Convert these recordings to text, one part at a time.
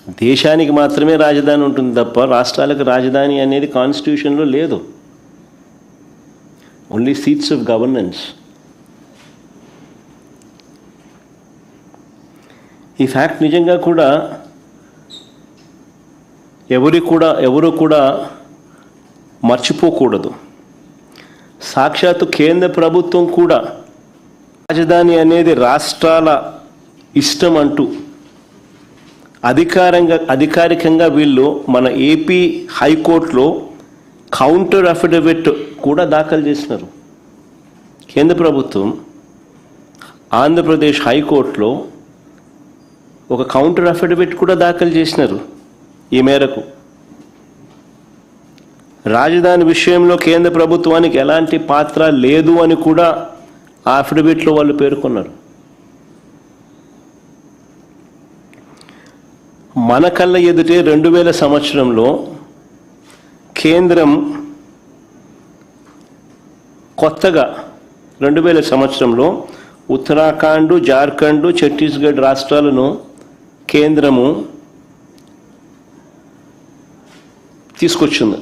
దేశానికి మాత్రమే రాజధాని ఉంటుంది తప్ప రాష్ట్రాలకు రాజధాని అనేది కాన్స్టిట్యూషన్లో లేదు. Only seats of governance. ఈ ఫ్యాక్ట్ నిజంగా కూడా ఎవరు కూడా మర్చిపోకూడదు. సాక్షాత్తు కేంద్ర ప్రభుత్వం కూడా రాజధాని అనేది రాష్ట్రాల ఇష్టం అంటూ అధికారికంగా వీళ్ళు మన ఏపీ హైకోర్టులో కౌంటర్ అఫిడవిట్ కూడా దాఖలు చేసినారు. కేంద్ర ప్రభుత్వం ఆంధ్రప్రదేశ్ హైకోర్టులో ఒక కౌంటర్ అఫిడవిట్ కూడా దాఖలు చేసినారు. ఈ మేరకు రాజధాని విషయంలో కేంద్ర ప్రభుత్వానికి ఎలాంటి పాత్ర లేదు అని కూడా ఆ అఫిడవిట్లో వాళ్ళు పేర్కొన్నారు. మన కళ్ళ ఎదుటే 2000 సంవత్సరంలో కేంద్రం కొత్తగా 2000 సంవత్సరంలో ఉత్తరాఖండ్, జార్ఖండ్, ఛత్తీస్గఢ్ రాష్ట్రాలను కేంద్రము తీసుకొచ్చింది.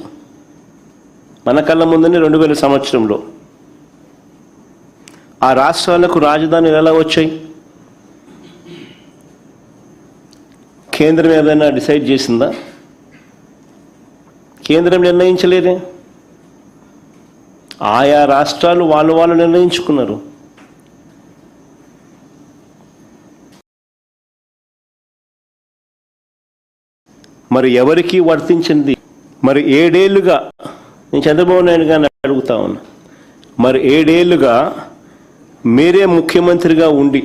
మన కళ్ళ ముందని 2000 సంవత్సరంలో ఆ రాష్ట్రాలకు రాజధానులు ఎలా వచ్చాయి? కేంద్రం ఏదైనా డిసైడ్ చేసిందా? కేంద్రం నిర్ణయించలేదే. ఆయా రాష్ట్రాలు వాళ్ళు నిర్ణయించుకున్నారు. మరి ఎవరికి వర్తించింది? మరి 7 ఏళ్ళుగా నేను చంద్రబాబు నాయుడు గారిని అడుగుతా ఉన్నా, మరి 7 ఏళ్ళుగా మీరే ముఖ్యమంత్రిగా ఉండి,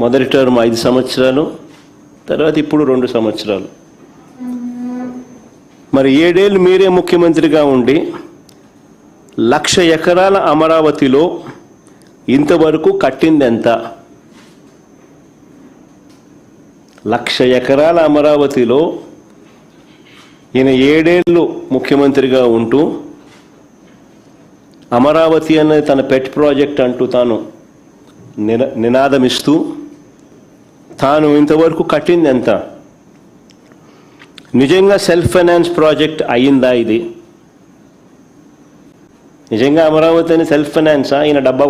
మొదటి టర్మ్ 5 సంవత్సరాలు, తర్వాత ఇప్పుడు 2 సంవత్సరాలు, మరి 7 ఏళ్ళు మీరే ముఖ్యమంత్రిగా ఉండి 1,00,000 ఎకరాల అమరావతిలో ఇంతవరకు కట్టింది ఎంత? 1,00,000 ఎకరాల అమరావతిలో ఈయన 7 ఏళ్ళు ముఖ్యమంత్రిగా ఉంటూ అమరావతి అనేది తన పెట్ ప్రాజెక్ట్ అంటూ తాను నినాదమిస్తూ తాను ఇంతవరకు కట్టింది ఎంత? నిజంగా సెల్ఫ్ ఫైనాన్స్ ప్రాజెక్ట్ అయ్యిందా ఇది? నిజంగా అమరావతి అని సెల్ఫ్ ఫైనాన్సా? ఈయన డబ్బా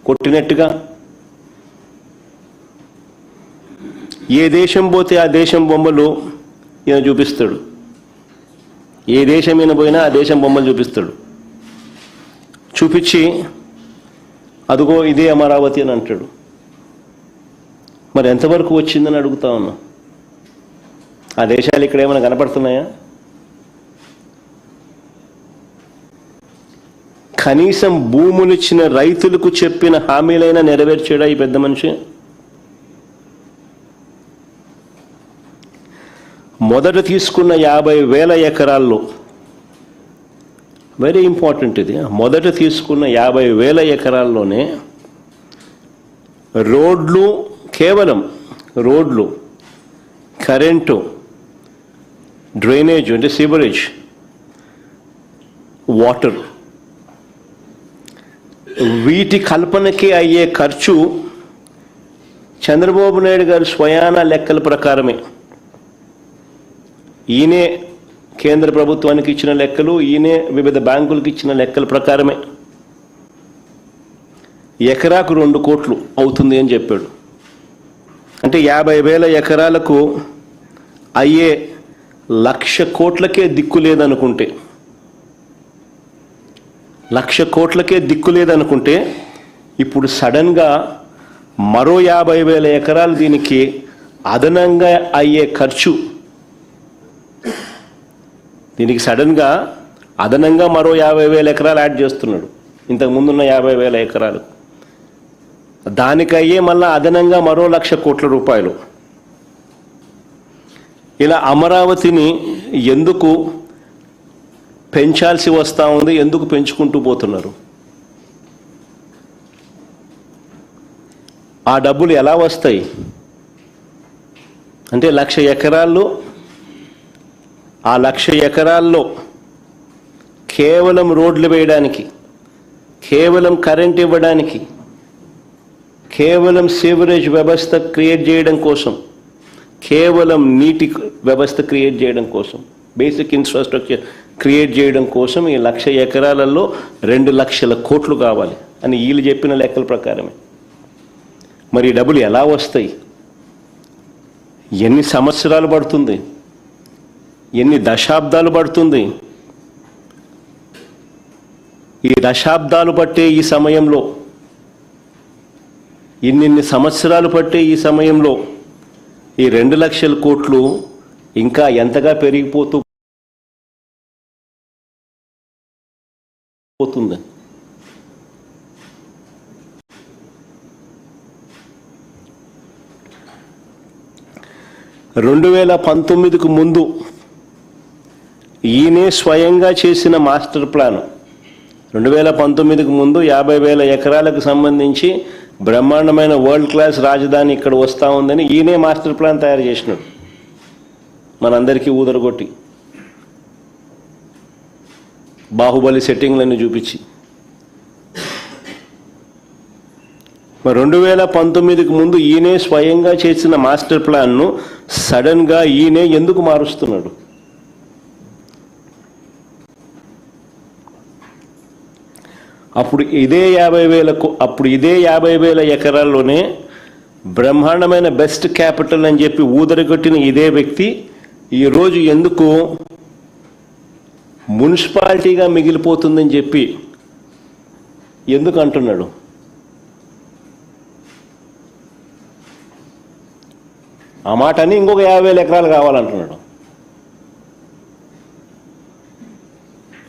కొట్టినట్టుగా ఏ దేశం పోతే ఆ దేశం బొమ్మలు ఈయన చూపిస్తాడు. ఏ దేశం ఈయన పోయినా ఆ దేశం బొమ్మలు చూపిస్తాడు. చూపించి అదిగో ఇదే అమరావతి అని అంటాడు. మరి ఎంతవరకు వచ్చిందని అడుగుతా ఉన్నా. ఆ దేశాలు ఇక్కడ ఏమైనా కనపడుతున్నాయా? కనీసం భూములు ఇచ్చిన రైతులకు చెప్పిన హామీలైనా నెరవేర్చాడా ఈ పెద్ద మనిషి? మొదట తీసుకున్న 50,000 ఎకరాల్లో, వెరీ ఇంపార్టెంట్ ఇది, మొదట తీసుకున్న 50,000 ఎకరాల్లోనే రోడ్లు, కేవలం రోడ్లు, కరెంటు, డ్రైనేజ్ అంటే సివరేజ్, వాటర్, వీటి కల్పనకి అయ్యే ఖర్చు చంద్రబాబు నాయుడు గారు స్వయాన లెక్కల ప్రకారమే, ఈయనే కేంద్ర ప్రభుత్వానికి ఇచ్చిన లెక్కలు, ఈయనే వివిధ బ్యాంకులకు ఇచ్చిన లెక్కల ప్రకారమే ఎకరాకు 2 కోట్లు అవుతుంది అని చెప్పాడు. అంటే 50,000 ఎకరాలకు అయ్యే 1,00,000 కోట్లకే దిక్కు లేదనుకుంటే, 1,00,000 కోట్లకే దిక్కు లేదనుకుంటే ఇప్పుడు సడన్గా మరో 50,000 ఎకరాలు దీనికి అదనంగా అయ్యే ఖర్చు, దీనికి సడన్గా అదనంగా మరో 50,000 ఎకరాలు యాడ్ చేస్తున్నాడు ఇంతకు ముందున్న 50,000 ఎకరాలు. దానికయ్యే మళ్ళా అదనంగా మరో 1,00,000 కోట్ల రూపాయలు. ఇలా అమరావతిని ఎందుకు పెంచాల్సి వస్తూ ఉంది? ఎందుకు పెంచుకుంటూ పోతున్నారు? ఆ డబ్బులు ఎలా వస్తాయి అంటే 1,00,000 ఎకరాల్లో, ఆ 1,00,000 ఎకరాల్లో కేవలం రోడ్లు వేయడానికి, కేవలం కరెంట్ ఇవ్వడానికి, కేవలం సీవరేజ్ వ్యవస్థ క్రియేట్ చేయడం కోసం కేవలం నీటి వ్యవస్థ క్రియేట్ చేయడం కోసం, బేసిక్ ఇన్ఫ్రాస్ట్రక్చర్ క్రియేట్ చేయడం కోసం ఈ 1,00,000 ఎకరాలలో 2 లక్షల కోట్లు కావాలి అని వీళ్ళు చెప్పిన లెక్కల ప్రకారమే. మరి ఈ డబ్బులు ఎలా వస్తాయి? ఎన్ని సంవత్సరాలు పడుతుంది? ఎన్ని దశాబ్దాలు పడుతుంది? ఈ దశాబ్దాలు పట్టే ఈ సమయంలో, ఇన్నిన్ని సంవత్సరాలు పట్టే ఈ సమయంలో ఈ 2 లక్షల కోట్లు ఇంకా ఎంతగా పెరిగిపోతూ పోతుంది. రెండు 2019కు ముందు ఈయనే స్వయంగా చేసిన మాస్టర్ ప్లాన్. 2019కు ముందు 50,000 ఎకరాలకు సంబంధించి బ్రహ్మాండమైన వరల్డ్ క్లాస్ రాజధాని ఇక్కడ వస్తూ ఉందని ఈయనే మాస్టర్ ప్లాన్ తయారు చేసినాడు, మనందరికీ ఊదరగొట్టి, బాహుబలి సెట్టింగ్లన్నీ చూపించి. మరి 2019కు ముందు ఈయనే స్వయంగా చేసిన మాస్టర్ ప్లాన్ను సడన్గా ఈయనే ఎందుకు మారుస్తున్నాడు? అప్పుడు ఇదే 50,000 ఎకరాల్లోనే బ్రహ్మాండమైన బెస్ట్ క్యాపిటల్ అని చెప్పి ఊదరగొట్టిన ఇదే వ్యక్తి ఈరోజు ఎందుకు మున్సిపాలిటీగా మిగిలిపోతుందని చెప్పి ఎందుకు అంటున్నాడు? ఆ మాట అని ఇంకొక 50,000 ఎకరాలు కావాలంటున్నాడు.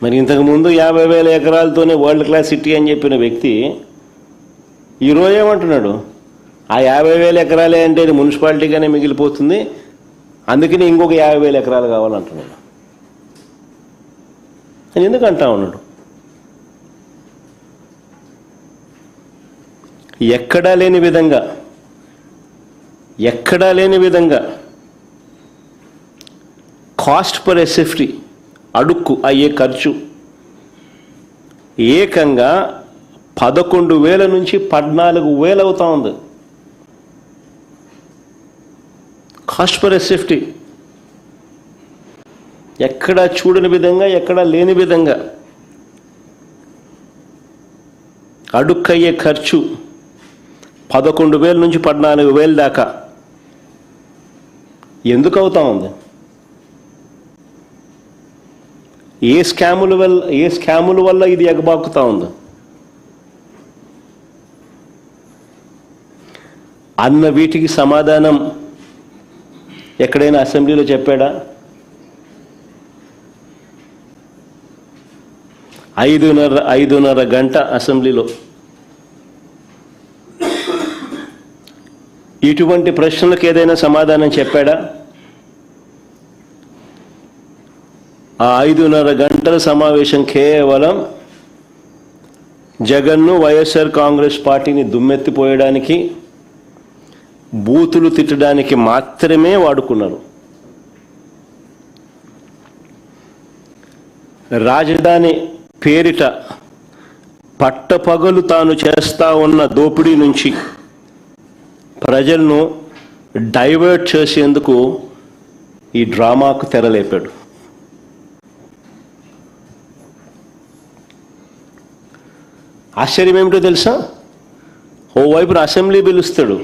మరి ఇంతకుముందు 50,000 ఎకరాలతోనే వరల్డ్ క్లాస్ సిటీ అని చెప్పిన వ్యక్తి ఈరోజు ఏమంటున్నాడు? ఆ 50,000 ఎకరాలే అంటే అది మున్సిపాలిటీగానే మిగిలిపోతుంది, అందుకని ఇంకొక 50,000 ఎకరాలు కావాలంటున్నాడు. అని ఎందుకు అంటా ఉన్నాడు? ఎక్కడా లేని విధంగా కాస్ట్ పర్ ఎస్ఎఫ్టీ, అడుక్కు అయ్యే ఖర్చు ఏకంగా 11,000 నుంచి 14,000 అవుతా ఉంది. కాస్ట్ పర్ ఎస్ఎఫ్టీ ఎక్కడా చూడని విధంగా, ఎక్కడా లేని విధంగా అడుక్కయ్యే ఖర్చు 11,000 నుంచి 14,000 దాకా ఎందుకు అవుతా ఉంది? ఏ స్కాముల వల్ల ఇది ఎగబాకుతా ఉంది అన్న వీటికి సమాధానం ఎక్కడైనా అసెంబ్లీలో చెప్పాడా? 5:30 గంట అసెంబ్లీలో ఇటువంటి ప్రశ్నలకు ఏదైనా సమాధానం చెప్పాడా? ఆ 5:30 గంటల సమావేశం కేవలం జగన్ను, వైఎస్ఆర్ కాంగ్రెస్ పార్టీని దుమ్మెత్తిపోయడానికి, బూతులు తిట్టడానికి మాత్రమే వాడుకున్నారు. రాజధాని పేరిట పట్టపగలు తాను చేస్తా ఉన్న దోపిడీ నుంచి ప్రజలను డైవర్ట్ చేసేందుకు ఈ డ్రామాకు తెరలేపాడు. ఆశ్చర్యం ఏమిటో తెలుసా? ఓవైపున అసెంబ్లీ పిలుస్తాడు.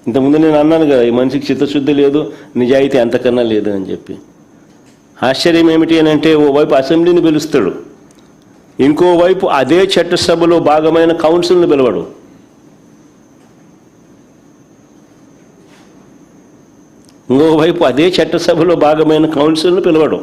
ఇంతకుముందు నేను అన్నాను కదా, ఈ మనిషికి చిత్తశుద్ధి లేదు, నిజాయితీ అంతకన్నా లేదు అని చెప్పి. ఆశ్చర్యం ఏమిటి అని అంటే, ఓవైపు అసెంబ్లీని పిలుస్తాడు, ఇంకోవైపు అదే చట్టసభలో భాగమైన కౌన్సిల్ని పిలవడు. ఇంకోవైపు అదే చట్టసభలో భాగమైన కౌన్సిల్ని పిలవడు.